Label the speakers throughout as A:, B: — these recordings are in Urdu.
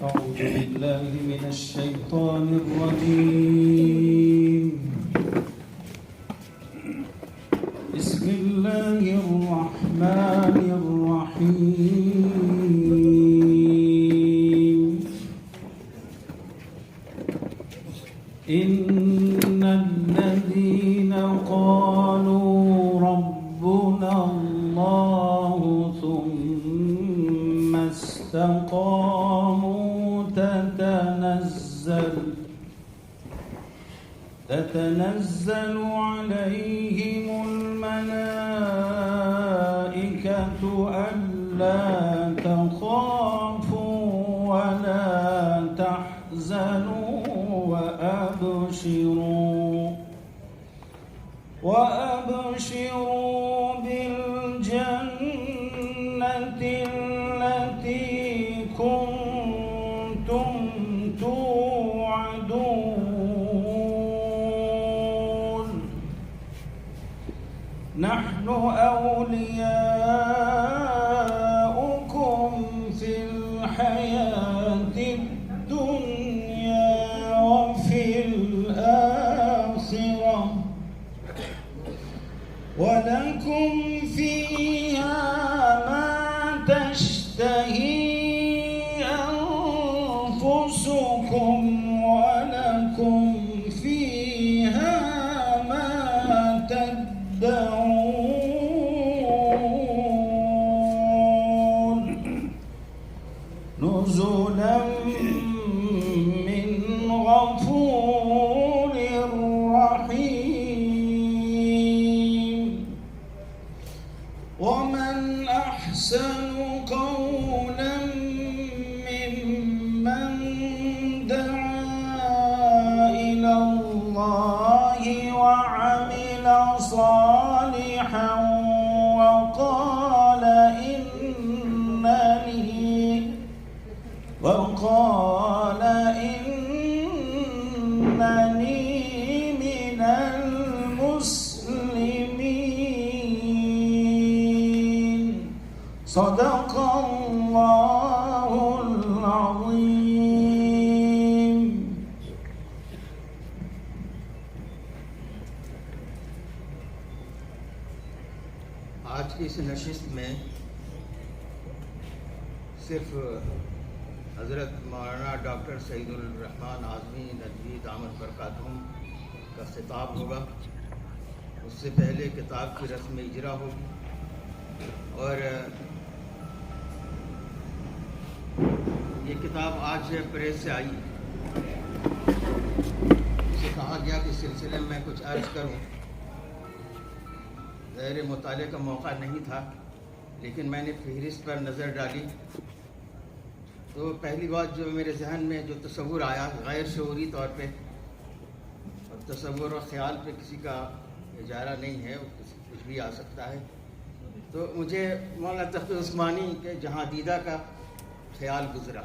A: أعوذ بالله من الشيطان الرجيم. بسم الله الرحمن الرحيم. إن الذين قالوا ربنا الله ثم استقاموا تتنزل عليهم الملائكة ألا تخافوا ولا تحزنوا وأبشروا بالجنة التي كنتم توعدون. نحن أولياؤكم في الحياة الدنيا وفي الآخرة ولكم فيها ما تشتهي أنفسكم ولكم فيها ما تدعون. نزلا من غفور رحيم. ومن أحسن قولا ممن دعا إلى الله وعمل صالحا وقال إنني من المسلمين. صدق الله العظيم.
B: آج کی اس نشست میں صرف حضرت مولانا ڈاکٹر سعید الرحمن اعظمی ندوی دامت برکاتہم کا خطاب ہوگا. اس سے پہلے کتاب کی رسم اجرا ہوگی اور یہ کتاب آج پریس سے آئی. اسے کہا گیا کہ سلسلے میں کچھ عرض کروں. ظاہر مطالعے کا موقع نہیں تھا لیکن میں نے فہرست پر نظر ڈالی تو پہلی بات جو میرے ذہن میں جو تصور آیا غیر شعوری طور پہ، اور تصور و خیال پہ کسی کا اجارہ نہیں ہے، کچھ بھی آ سکتا ہے، تو مجھے مولانا تقی عثمانی کے جہاں دیدہ کا خیال گزرا.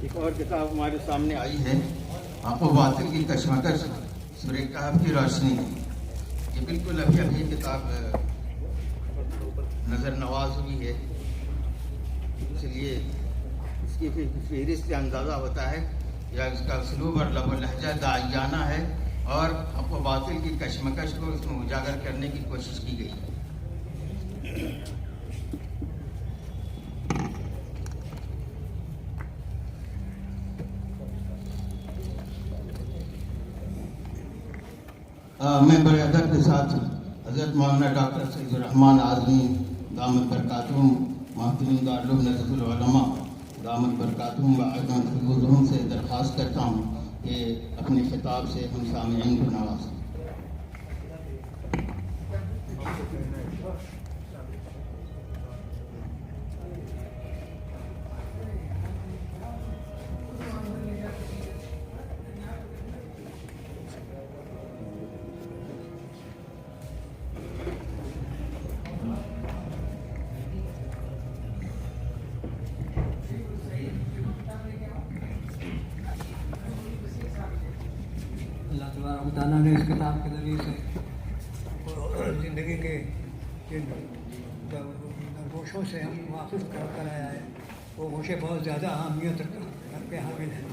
B: ایک اور کتاب ہمارے سامنے آئی ہے، حق و باطل کی کشمکش سورہ کہف کی روشنی کی۔ یہ بالکل ابھی ابھی کتاب نظر نواز ہوئی ہے، اس لیے اس کی فہرست سے اندازہ ہوتا ہے یا اس کا اسلوب اور لب و لہجہ داعیانہ ہے اور حق و باطل کی کشمکش کو اس میں اجاگر کرنے کی کوشش کی گئی ہے۔ میں بڑے ادب کے ساتھ حضرت مولانا ڈاکٹر سید الرحمان اعظمی دامت برکاتہم محترم دارالعلوم ندوۃ العلماء دامت برکاتہم و عظمت حفظہم سے درخواست کرتا ہوں کہ اپنے خطاب سے ہم سامعین کو نوازیں۔
C: اللہ تبارک و تعالیٰ نے اس کتاب کے ذریعے سے زندگی کے جن گوشوں سے ہم واقف کرایا ہے، وہ گوشے بہت زیادہ اہمیت کے حامل ہیں۔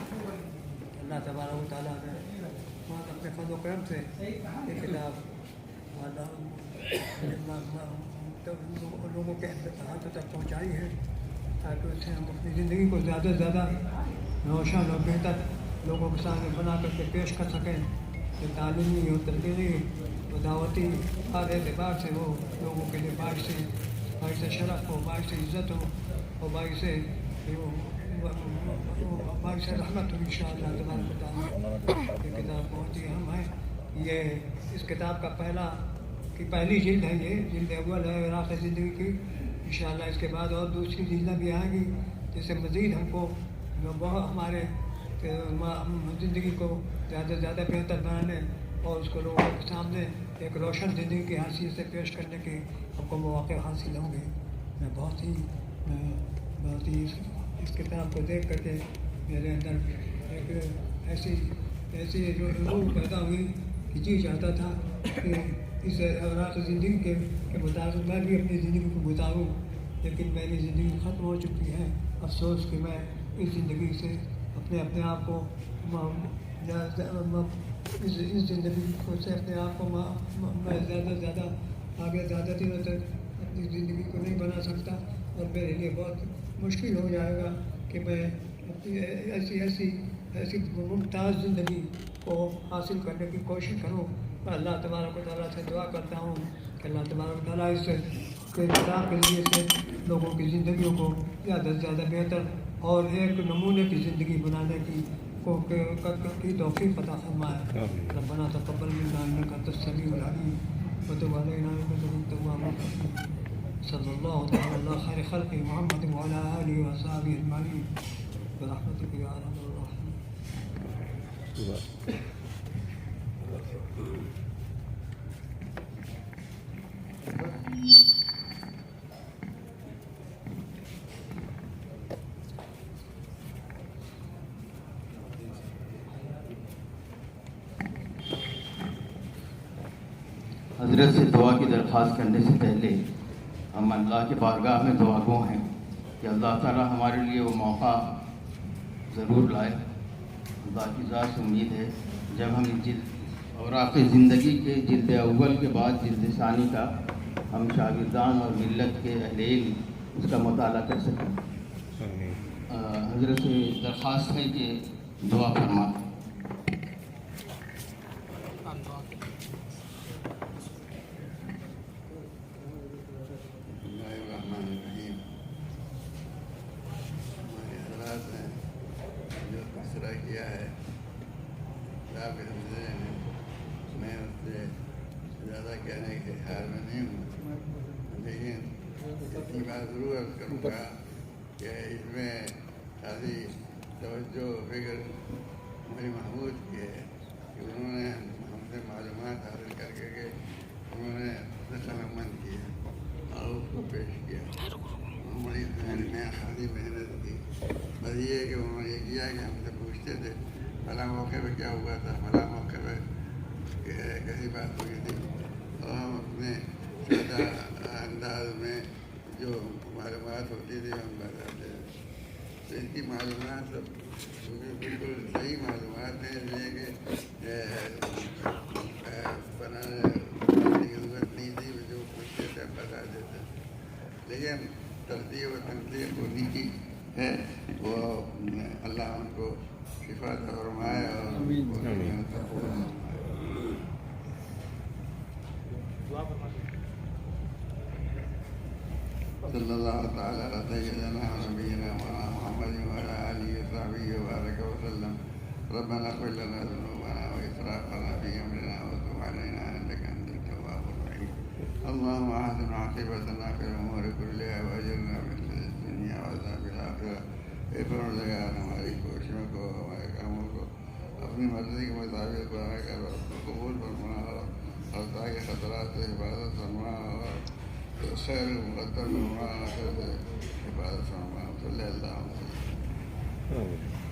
C: اللہ تبارک و تعالیٰ نے اپنے فضل و کرم سے یہ کتاب لوگوں کے ہاتھوں تک پہنچائی ہے، تاکہ اس سے ہم اپنی زندگی کو زیادہ سے زیادہ روشن اور بہتر لوگوں کے سامنے بنا کر کے پیش کر سکیں، کہ تعلیمی اور تربیتی و دعوتی ہر اعتبار سے وہ لوگوں کے لیے باعث شرف ہو، باعث عزت ہو اور باعث رحمت ہو انشاءاللہ تبارک و تعالیٰ۔ یہ کتاب بہت ہی اہم ہے۔ یہ اس کتاب کا پہلی جلد ہے، یہ جلد اول ہے راق زندگی کی۔ انشاءاللہ اس کے بعد اور دوسری جلدیں بھی آئیں گی، جس سے مزید ہم کو بہت ہمارے زندگی کو زیادہ سے زیادہ بہتر بنانے اور اس کو لوگوں کے سامنے ایک روشن زندگی کی حیثیت سے پیش کرنے کے ہم کو مواقع حاصل ہوں گے۔ میں بہت ہی اس کتاب کو دیکھ کر کے میرے اندر ایک ایسی جو روح پیدا ہوئی کہ جی چاہتا تھا کہ اس اوراق زندگی کے مطابق میں بھی اپنی زندگی کو گزاروں، لیکن میری زندگی ختم ہو چکی ہے۔ افسوس کہ میں اس زندگی سے اپنے آپ کو اس زندگی سے اپنے آپ کو میں زیادہ سے زیادہ آگے زیادہ دنوں تک اپنی زندگی کو نہیں بنا سکتا، اور میرے لیے بہت مشکل ہو جائے گا کہ میں اپنی ایسی ممتاز زندگی کو حاصل کرنے کی کوشش کروں۔ اللہ تبارک و تعالیٰ سے دعا کرتا ہوں کہ اللہ تبارک و تعالیٰ اس کتاب کے ذریعے سے لوگوں کی زندگیوں کو زیادہ سے زیادہ بہتر اور ایک نمونے کی زندگی بنانے کی توفیق عطا فرمائے۔ ربنا تقبل منا انک انت السمیع العلیم وتب علینا انک انت التواب الرحیم۔ صلی اللہ تعالی علی خیر خلق محمد وعلی آلہ وصحبہ اجمعین برحمتک یا ارحم الراحمین۔
B: حضرت سے دعا کی درخواست کرنے سے پہلے ہم اللہ کے بارگاہ میں دعا گو ہیں کہ اللہ تعالیٰ ہمارے لیے وہ موقع ضرور لائے۔ اللہ کی ذات سے امید ہے جب ہم اوراق زندگی کے جلد اول کے بعد جلد ثانی کا ہم شاگردان اور ملت کے اہل علم اس کا مطالعہ کر سکیں۔ حضرت سے درخواست ہے کہ دعا فرمائیں۔
D: زیادہ کہنے کے خیال میں نہیں ہوں، لیکن اتنی بات ضرور عرض کروں گا کہ اس میں خاصی توجہ فکر ہماری محمود کی ہے کہ انہوں نے ہم سے معلومات حاصل کر کے کہ انہوں نے خلق مند کیا اور اس کو پیش کیا. ہماری ذہن میں خاصی محنت کی. بس یہ ہے کہ انہوں نے یہ کیا کہ ہم سے پوچھتے تھے فلاں موقع پہ کیا ہوا تھا، فلاں موقع پہ کیسی بات ہوئی تھی، اور ہم اپنے سادہ انداز میں جو معلومات ہوتی تھی ہم بتاتے تھے. تو ان کی معلومات سب بالکل صحیح معلومات ہیں، اس لیے کہ بنانے کی ضرورت نہیں تھی، جو پوچھتے تھے بتا دیتے. لیکن ترتیب و تنظیم ہونی کی ہے، وہ اللہ ان کو شفا عطا فرمائے اور صلی اللہ تعالیٰ علی سیدنا و نبینا مولانا محمد وعلی آلہ وصحبہ وبارک وسلم. ربنا اغفر لنا ذنوبنا وإسرافنا في أمرنا وتب علينا إنك أنت التواب الرحيم. اللهم أحسن عاقبتنا في الأمور كلها وأجرنا من خزي الدنيا وعذاب الآخرة. اے پروردگار ہماری کوششوں کو، ہمارے کاموں کو اپنی مرضی کے مطابق بنا کر قبول فرما اور تاکہ خطرات سے حفاظت فرما اور خیر مقدر فرما کر حفاظت فرما. صلی اللہ علیہ وسلم.